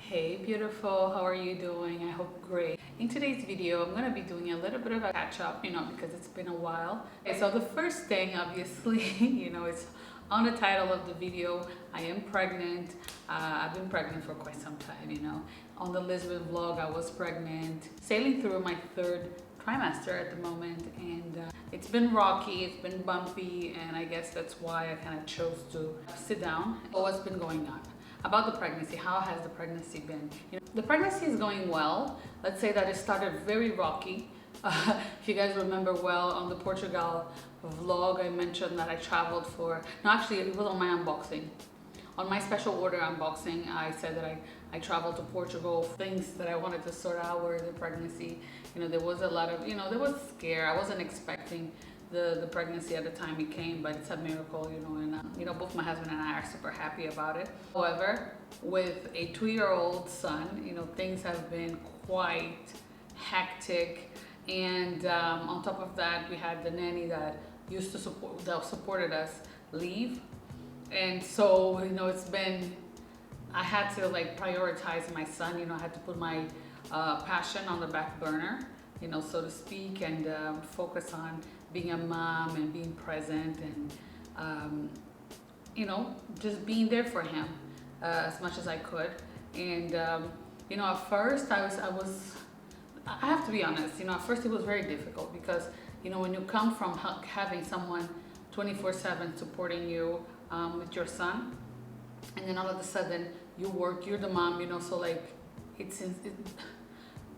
Hey beautiful, how are you doing? I hope great. In today's video, I'm gonna be doing a little bit of a catch up, because it's been a while. Okay, so the first thing, obviously, it's on the title of the video. I am pregnant. I've been pregnant for quite some time, On the Lisbon vlog, I was pregnant, sailing through my third trimester at the moment, and it's been rocky, it's been bumpy, and I guess that's why I kind of chose to sit down. What's been going on? About the pregnancy, how has the pregnancy been? The pregnancy is going well. Let's say that it started very rocky. If you guys remember well, on the Portugal vlog, I mentioned that I traveled no, actually it was on my unboxing. On my special order unboxing, I said that I traveled to Portugal. Things that I wanted to sort out were the pregnancy. There was a lot of, there was scare. I wasn't expecting the pregnancy at the time it came, but it's a miracle, and both my husband and I are super happy about it. However, with a 2-year-old son, things have been quite hectic, and on top of that, we had the nanny that supported us leave, and so it's been, I had to prioritize my son. I had to put my passion on the back burner, so to speak, and focus on being a mom and being present and just being there for him as much as I could. And at first I have to be honest, at first it was very difficult because when you come from having someone 24/7 supporting you with your son, and then all of a sudden you work, you're the mom, so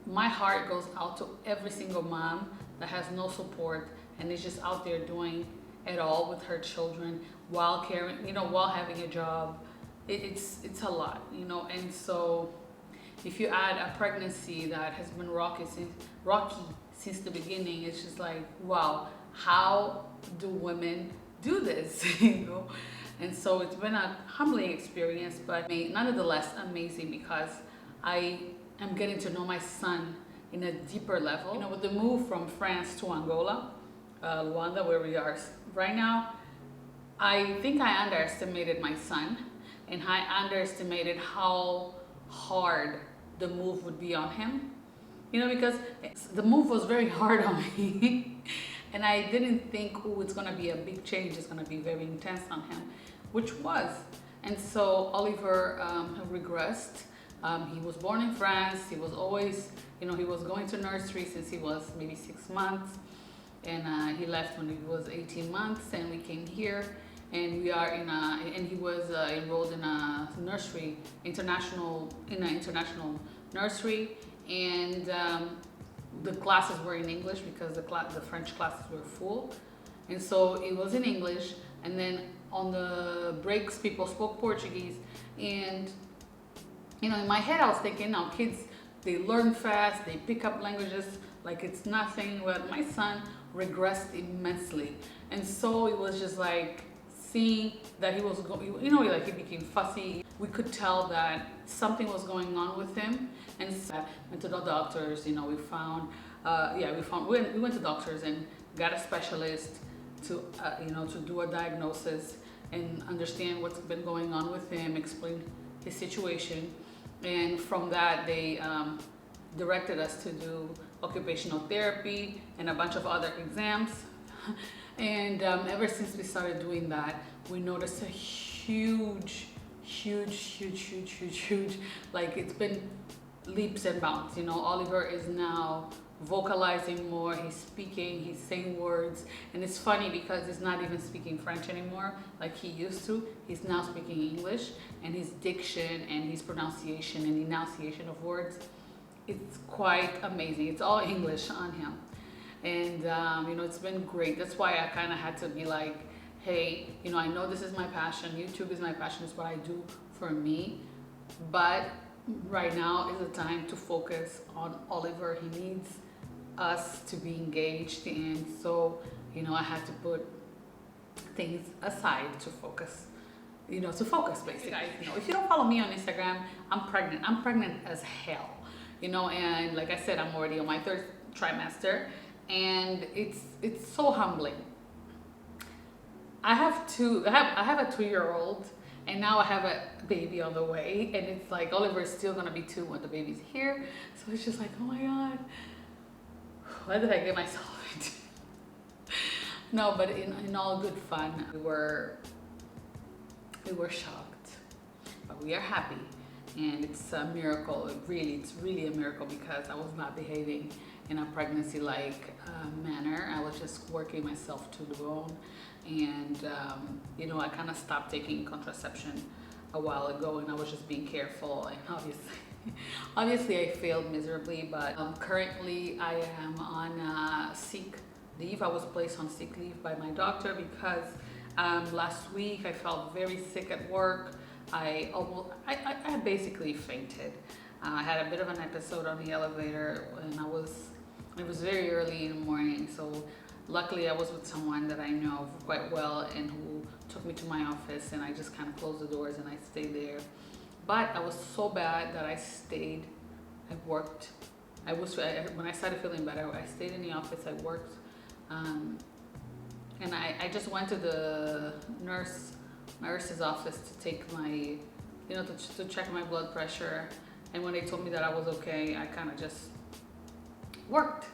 my heart goes out to every single mom that has no support and is just out there doing it all with her children while caring, while having a job. It's a lot, and so if you add a pregnancy that has been rocky since the beginning, it's just like, wow, how do women do this? And so it's been a humbling experience, but nonetheless amazing, because I am getting to know my son in a deeper level. With the move from France to Angola, Luanda, where we are right now, I think I underestimated my son, and I underestimated how hard the move would be on him, because the move was very hard on me. And I didn't think, oh, it's gonna be a big change, it's gonna be very intense on him, which was. And so Oliver regressed. He was born in France. He was always, he was going to nursery since he was maybe 6 months, and he left when he was 18 months, and we came here, and we are and he was enrolled in a nursery, international nursery, and the classes were in English because the French classes were full, and so it was in English, and then on the breaks people spoke Portuguese, and in my head I was thinking, now kids, they learn fast, they pick up languages like it's nothing, but my son regressed immensely, and so it was just like seeing that he was he became fussy. We could tell that something was going on with him, and so I went to the doctors. We went to doctors and got a specialist to to do a diagnosis and understand what's been going on with him, explain his situation, and from that they directed us to do occupational therapy and a bunch of other exams. And ever since we started doing that, we noticed a huge, like, it's been leaps and bounds. Oliver is now vocalizing more, he's speaking, he's saying words, and it's funny because he's not even speaking French anymore like he used to. He's now speaking English, and his diction and his pronunciation and enunciation of words, it's quite amazing. It's all English on him, and it's been great. That's why I kind of had to be like, hey, I know this is my passion, YouTube is my passion, it's what I do for me, but right now is the time to focus on Oliver. He needs us to be engaged, and so I had to put things aside to focus, basically. Guys, if you don't follow me on Instagram, I'm pregnant as hell, and like I said, I'm already on my 3rd trimester, and it's so humbling. I have a 2-year-old, And now I have a baby on the way, and it's like Oliver is still gonna be 2 when the baby's here. So it's just like, oh my God, what did I get myself into? No, but in all good fun, we were shocked, but we are happy, and it's a miracle. It's really a miracle, because I was not behaving in a pregnancy-like manner. I was just working myself to the bone, and you know, I kind of stopped taking contraception a while ago, and I was just being careful, and obviously I failed miserably, but currently I am on sick leave. I was placed on sick leave by my doctor because last week I felt very sick at work. I basically fainted. I had a bit of an episode on the elevator, and it was very early in the morning, so luckily I was with someone that I know quite well and who took me to my office, and I just kind of closed the doors and I stayed there. But I was so bad that I stayed. I worked. When I started feeling better, I stayed in the office. I worked, and I just went to the nurse's office to take my, you know, to check my blood pressure. And when they told me that I was okay, I kind of just worked.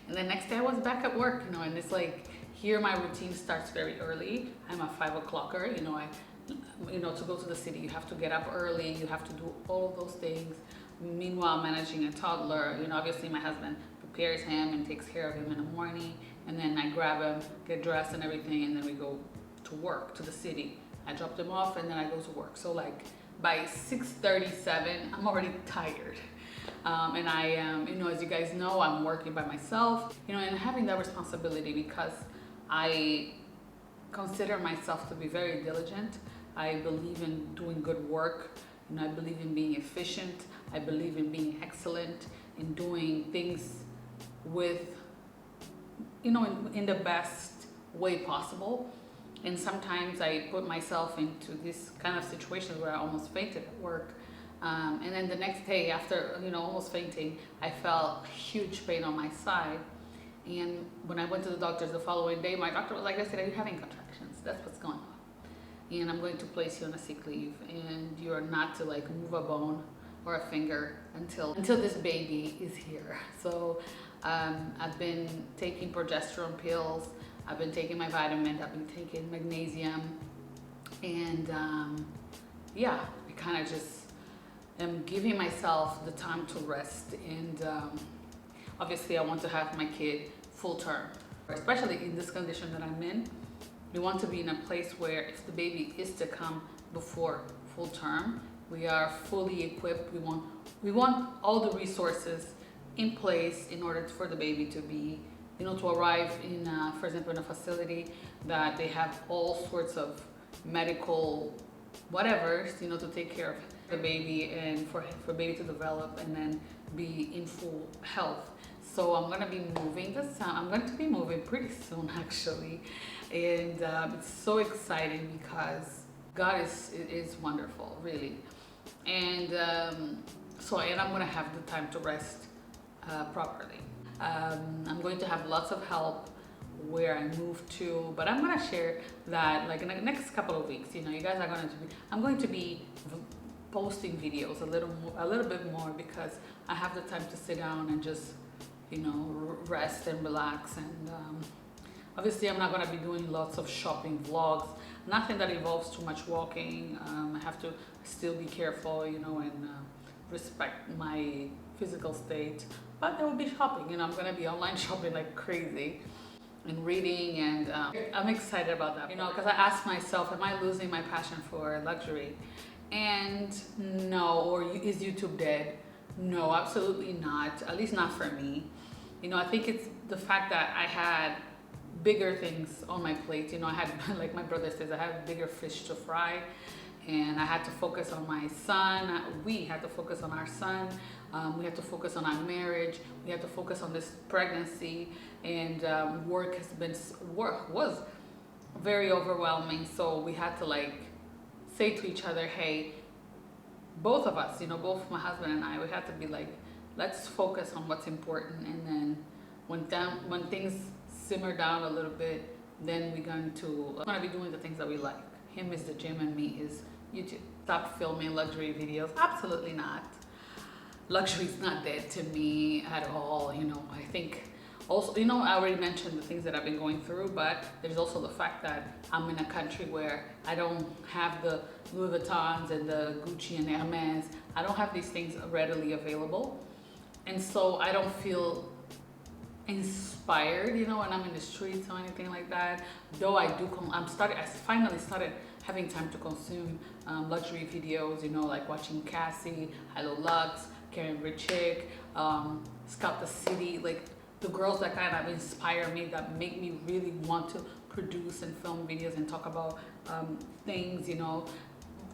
And the next day I was back at work, you know, and it's like, here my routine starts very early. I'm a 5 o'clocker, you know, to go to the city, you have to get up early, you have to do all of those things. Meanwhile, managing a toddler, you know, obviously my husband prepares him and takes care of him in the morning, and then I grab him, get dressed and everything, and then we go to work, to the city. I dropped him off and then I go to work. So like by 6:37, I'm already tired. And I am, you know, as you guys know, I'm working by myself, you know, and having that responsibility, because I consider myself to be very diligent. I believe in doing good work, you know, I believe in being efficient. I believe in being excellent, in doing things with, you know, in the best way possible. And sometimes I put myself into this kind of situations where I almost fainted at work. And then the next day, after, you know, almost fainting, I felt huge pain on my side. And when I went to the doctor the following day, my doctor was like, I said, are you having contractions? That's what's going on. And I'm going to place you on a sick leave, and you're not to like move a bone or a finger until this baby is here. So I've been taking progesterone pills, I've been taking my vitamins, I've been taking magnesium, and yeah, I kind of just am giving myself the time to rest. And obviously I want to have my kid full term, especially in this condition that I'm in. We want to be in a place where if the baby is to come before full term, we are fully equipped. We want all the resources in place in order for the baby to be, you know, to arrive in, for example, in a facility that they have all sorts of medical whatever, you know, to take care of the baby and for baby to develop and then be in full health. So I'm gonna be moving this. I'm going to be moving pretty soon, actually, and it's so exciting because God is wonderful, really. And so I'm gonna have the time to rest properly. I'm going to have lots of help where I move to, but I'm gonna share that like in the next couple of weeks. You know, you guys are going to be. I'm going to be posting videos a little bit more, because I have the time to sit down and just, you know, rest and relax. And obviously I'm not going to be doing lots of shopping vlogs, nothing that involves too much walking. I have to still be careful, you know, and respect my physical state, but there will be shopping. You know, I'm going to be online shopping like crazy and reading, and I'm excited about that, you know, because I ask myself, am I losing my passion for luxury? And no. Or is YouTube dead? No, absolutely not, at least not for me. You know, I think it's the fact that I had bigger things on my plate. You know, I had, like my brother says, I had bigger fish to fry, and I had to focus on my son. We had to focus on our son. We had to focus on our marriage. We had to focus on this pregnancy, and work was very overwhelming. So we had to like say to each other, hey, both of us, you know, both my husband and I, we had to be like, let's focus on what's important, and then when things simmer down a little bit, then we're going to be doing the things that we like. him is the gym and me is YouTube. Stop filming luxury videos. Absolutely not. Luxury is not dead to me at all. You know, I think also, you know, I already mentioned the things that I've been going through, but there's also the fact that I'm in a country where I don't have the Louis Vuittons and the Gucci and Hermes. I don't have these things readily available. And so I don't feel inspired, you know, when I'm in the streets or anything like that. Though I do, I finally started having time to consume luxury videos, you know, like watching Cassie, Hello Lux, Karen Richik, Scout the City, like the girls that kind of inspire me, that make me really want to produce and film videos and talk about things, you know,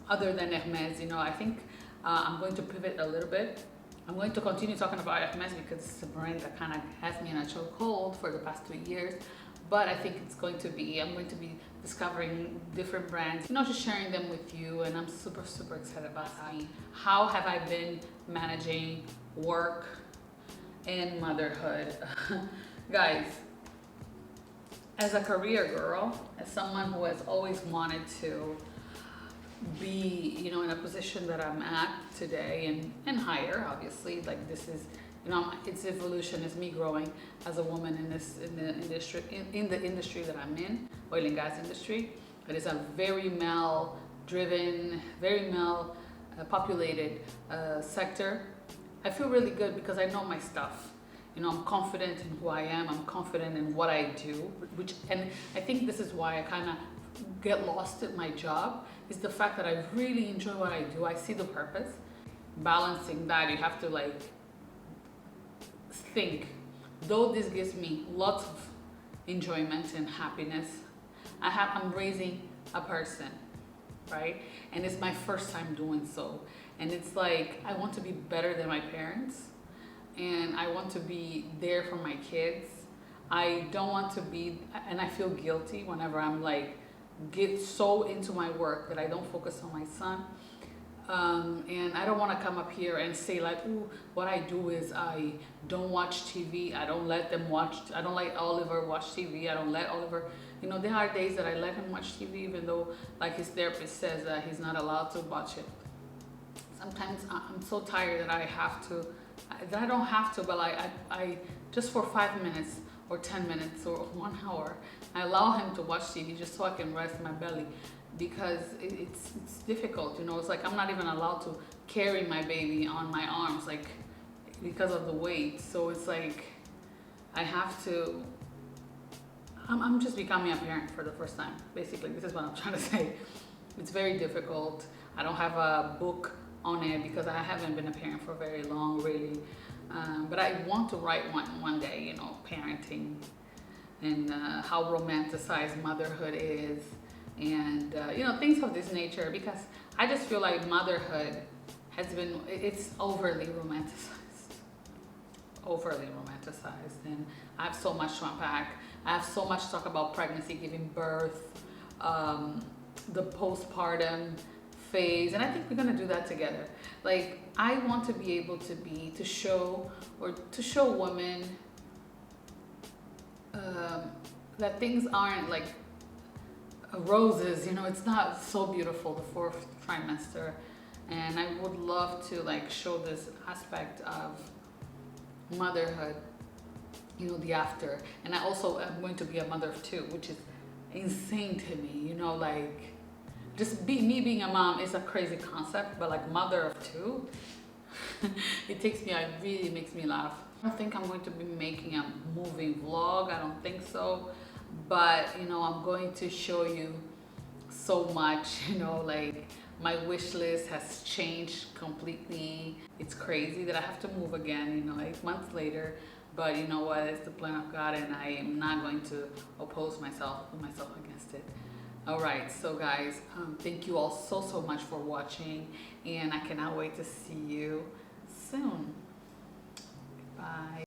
other than Hermes. You know, I think I'm going to pivot a little bit. I'm going to continue talking about Hermes because it's a brand that kind of has me in a chokehold for the past 2 years. But I think I'm going to be discovering different brands, you know, just sharing them with you. And I'm super, super excited about that. How have I been managing work and motherhood? Guys, as a career girl, as someone who has always wanted to be, you know, in a position that I'm at today and higher, obviously, like this is, you know, it's evolution, it's me growing as a woman in the industry that I'm in, oil and gas industry. It is a very male driven, very male populated sector. I feel really good because I know my stuff. You know, I'm confident in who I am. I'm confident in what I do, and I think this is why I kind of get lost at my job, is the fact that I really enjoy what I do. I see the purpose. Balancing that, you have to like think, though this gives me lots of enjoyment and happiness, I'm raising a person, right? And it's my first time doing so. And it's like, I want to be better than my parents, and I want to be there for my kids. I don't want to be, and I feel guilty whenever I'm like, get so into my work that I don't focus on my son. And I don't want to come up here and say like, ooh, what I do is I don't watch TV. I don't let Oliver watch TV. I don't let Oliver, you know, there are days that I let him watch TV, even though like his therapist says that he's not allowed to watch it. Sometimes I'm so tired that I don't have to, but I just for 5 minutes or 10 minutes or 1 hour, I allow him to watch TV just so I can rest my belly, because it's difficult, you know. It's like I'm not even allowed to carry my baby on my arms, like, because of the weight. So it's like I have to, I'm just becoming a parent for the first time, basically. This is what I'm trying to say. It's very difficult. I don't have a book on it because I haven't been a parent for very long, really. But I want to write one day, you know, parenting and how romanticized motherhood is, and you know, things of this nature, because I just feel like motherhood it's overly romanticized, and I have so much to unpack. I have so much to talk about pregnancy, giving birth, the postpartum phase, and I think we're gonna do that together. Like, I want to be able to show women that things aren't like roses, you know. It's not so beautiful, the 4th trimester, and I would love to like show this aspect of motherhood, you know, the after. And I also am going to be a mother of 2, which is insane to me, you know, like just me being a mom is a crazy concept, but like mother of 2, it really makes me laugh. I don't think I'm going to be making a moving vlog, I don't think so, but you know, I'm going to show you so much, you know, like my wish list has changed completely. It's crazy that I have to move again, you know, 8 months later, but you know what, it's the plan of God, and I am not going to put myself against it. All right, so guys, thank you all so much for watching, and I cannot wait to see you soon. Bye.